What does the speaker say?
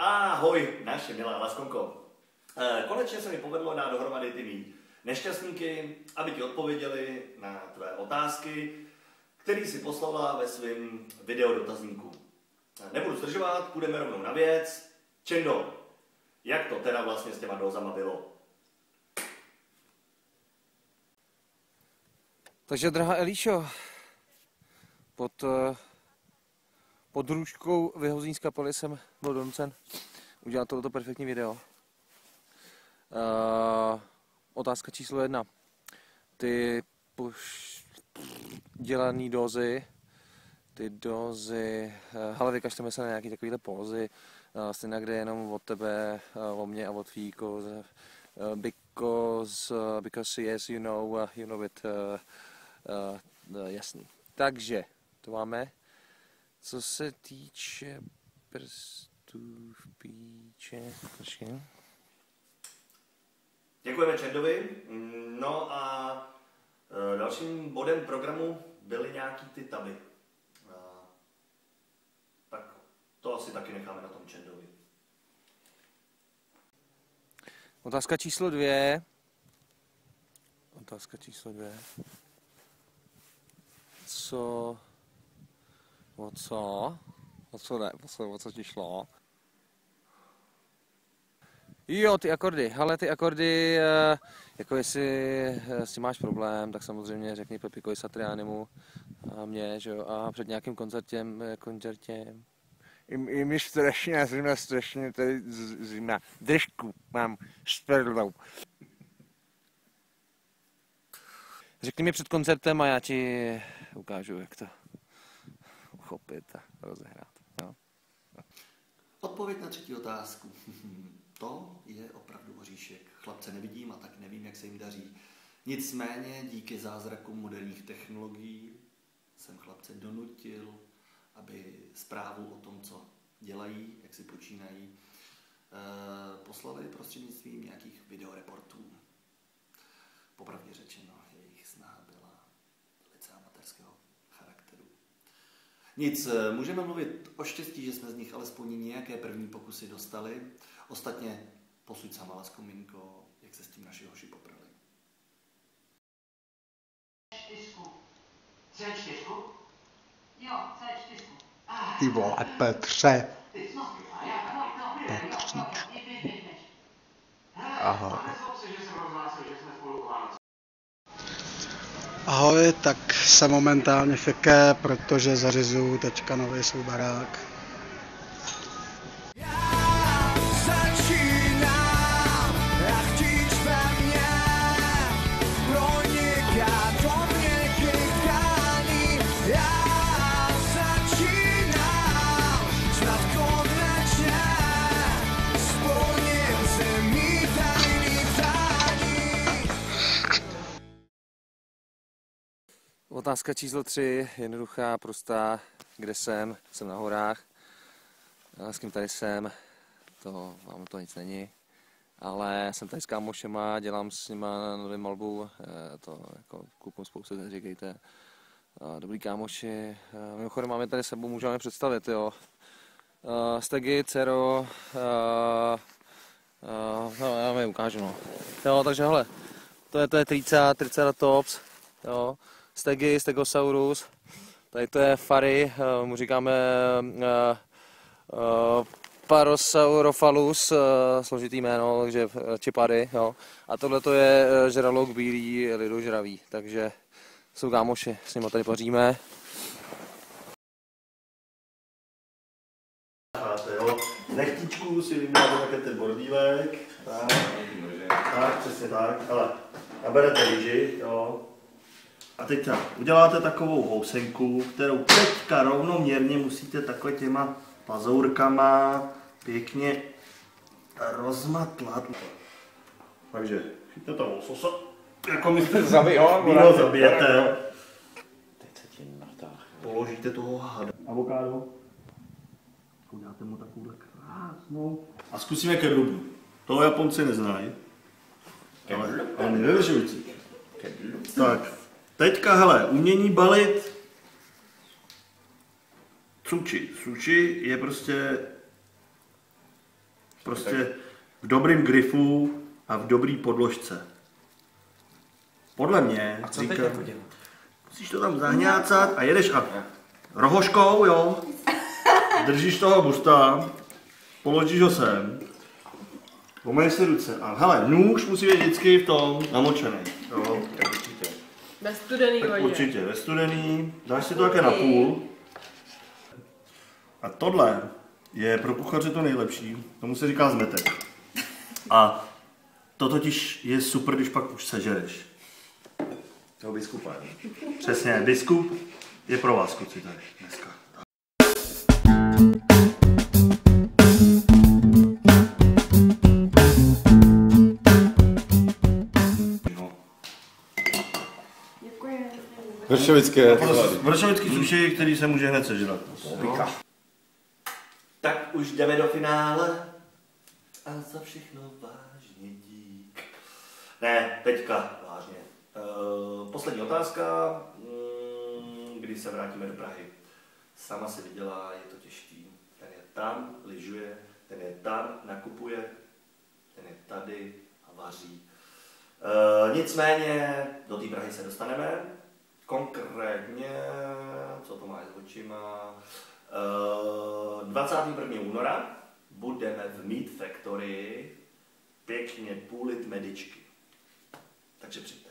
Ahoj, naše milá Laskonko. Konečně se mi povedlo dát dohromady ty mý nešťastníky, aby ti odpověděli na tvé otázky, který si poslala ve svém videodotazníku. Nebudu zdržovat, půjdeme rovnou na věc. Čendo, jak to teda vlastně s těma dózama bylo? Takže, drahá Elišo, pod růžkou vyhození z kapely jsem byl donucen udělat tohoto perfektní video. Otázka číslo 1. Ty dělaný dózy, hele, vykažteme se na nějaký takovýhle pózy, stejně kde jenom od tebe, o mě a od Fíko, because yes, you know it, jasný. Takže, to máme. Co se týče prstů v píče, Děkujeme Čendovi. No a dalším bodem programu byly nějaký ty taby. Tak to asi taky necháme na tom Čendovi. Otázka číslo 2. O co ti šlo? Jo, ty akordy. Hele, ty akordy, jako jestli s tím máš problém, tak samozřejmě řekni Pepikovi Satrianimu a mě, že jo, a před nějakým koncertem. I mi strašně tady zima, držku mám s perlou. Řekni mi před koncertem a já ti ukážu, jak to uchopit a rozehrát. Jo? Odpověď na třetí otázku. To je opravdu oříšek. Chlapce nevidím a tak nevím, jak se jim daří. Nicméně díky zázrakům moderních technologií jsem chlapce donutil, aby zprávu o tom, co dělají, jak si počínají, poslali prostřednictvím nějakých videoreportů. Popravdě řečeno, jejich snaha byla velice amatérského charakteru. Nic, můžeme mluvit o štěstí, že jsme z nich alespoň nějaké první pokusy dostali. Ostatně posuď sama, Lasko Minko, jak se s tím naši hoši poprali. C4? Jo, C4. Ty vole, Petře. Ahoj. Ahoj, tak jsem momentálně v IKEA, protože zařizuju teďka nový svůj barák. Otázka číslo 3, jednoduchá, prostá. Kde jsem? Jsem na horách. S kým tady jsem? Vám to nic není. Ale jsem tady s kámošema, dělám s nima na novém albu. To jako klukům spoustu říkejte. Dobrý kámoši. Mimochodem máme tady sebou, můžeme představit, jo. Stegy, Cero, no, já vám je ukážu, no. Jo, takže hele, to je Triceratops, jo. Stegy, Stegosaurus, tady to je Fary, mu říkáme Parosaurophalus, složitý jméno, takže čipady, jo. A tohle to je žralok bílý, lidožravý, takže jsou kámoši, s nimi tady paříme. Z nechtíčků si vyměláte také ten bordílek, tak, přesně tak, ale naberete lyži, jo. A teď uděláte takovou housenku, kterou teďka rovnoměrně musíte takhle těma pazourkama pěkně rozmatlat. Takže chyťte toho lososa, jako myslíte zabijete. Teď se tím natáhne. Položíte toho hada. Avokádo. Uděláte mu takovouhle krásnou. A zkusíme kedlubu. Toho Japonci neznají. Ale nevyržující. Tak. Teďka, hele, umění balit sushi. Sushi je prostě Prostě v dobrým grifu a v dobrý podložce. Podle mě, A co teď jako dělat? musíš to tam zahňácat a jedeš a rohoškou, jo, držíš toho busta, položíš ho sem, pomeješ si ruce a hele, nůž musí být vždycky v tom namočený, jo. Ve studený Tak vodě. určitě, ve studený, dáš si to také na půl. A tohle je pro kuchaře to nejlepší, tomu se říká zmetek. A to totiž je super, když pak už sežereš. Toho biskupa. Přesně, biskup je pro vás, kluci, tady dneska. No. Vršovické. Vršovický suši, který se může hned sežrat. Tak už jdeme do finále. A za všechno vážně dík. Ne, teďka vážně. Poslední otázka. Kdy se vrátíme do Prahy? Sama se viděla, je to těžký. Ten je tam, lyžuje, ten je tam, nakupuje, ten je tady a vaří. Nicméně do té Prahy se dostaneme. Konkrétně, co to máš s očima, 21. února budeme v Meat Factory pěkně půlit medičky. Takže přijďte.